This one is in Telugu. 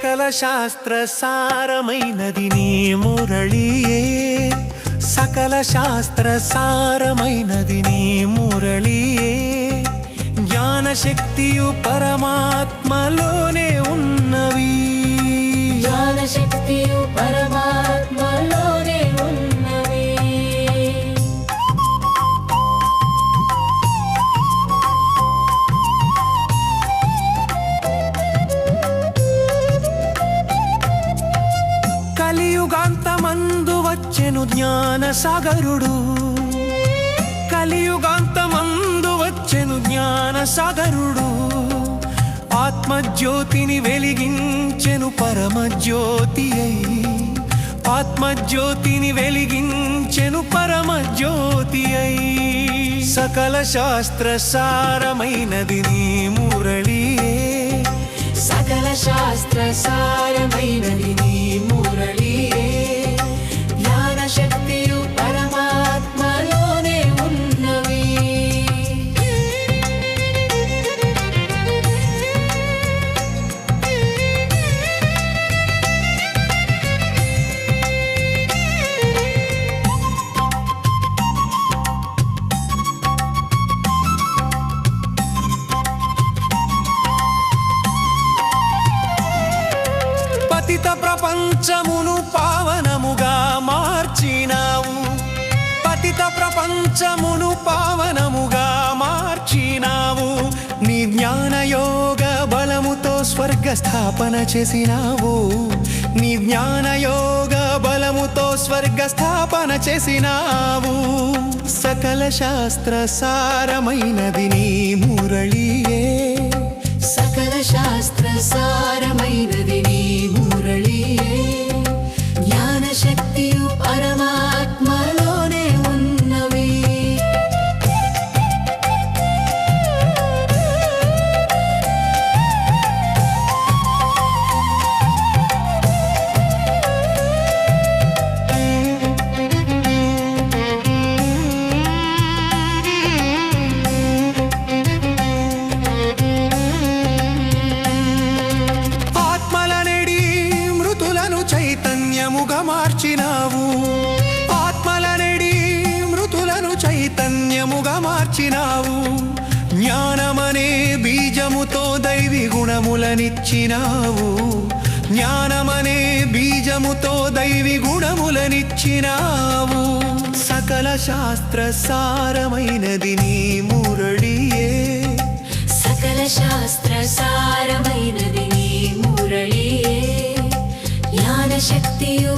సకల శాస్త్ర సారమైనది నీ మురళియే సకల శాస్త్ర సారమైనది నీ మురళియే జ్ఞాన శక్తియు పరమాత్మలోనే ఉన్నవి జ్ఞాన శక్తియు పరమాత్మలోనే ఉన్నవి కలియుగాంతమందు వచ్చెను జ్ఞాన సాగరుడు కలియుగాంతమందు వచ్చెను జ్ఞాన సాగరుడు ఆత్మజ్యోతిని వెలిగించెను పరమజ్యోతి అయి ఆత్మజ్యోతిని వెలిగించెను పరమజ్యోతి అయి సకల శాస్త్ర సారమైనది నీ మురళియే సకల శాస్త్ర సారమైనది నీ మురళియే జ్ఞాన శక్తియు పరమాత్మలోనే ఉన్నవి పతిత ప్రపంచమును పావనముగా మార్చినావు పతిత ప్రపంచమును పావనముగా మార్చినావు నీ జ్ఞానయోగ బలముతో స్వర్గ స్థాపన చేసినావు నీ జ్ఞానయోగ బలముతో స్వర్గ స్థాపన చేసినావు సకల శాస్త్ర సారమైనది నీ మురళియే సకల శాస్త్ర సారమైనది నీ మురళియే జ్ఞాన శక్తియు పరమాత్మలోనే ఉన్నవి చైతన్యముగా మార్చినావు ఆత్మలనెడి మృతులను చైతన్యముగా మార్చినావు జ్ఞానమనే బీజముతో దైవి గుణములనిచ్చినావు జ్ఞానమనే బీజముతో దైవి గుణములనిచ్చినావు సకల శాస్త్ర సారమైనది నీ మురళియే సకల శాస్త్ర సారమైనది నీ మురళియే జ్ఞాన శక్తియు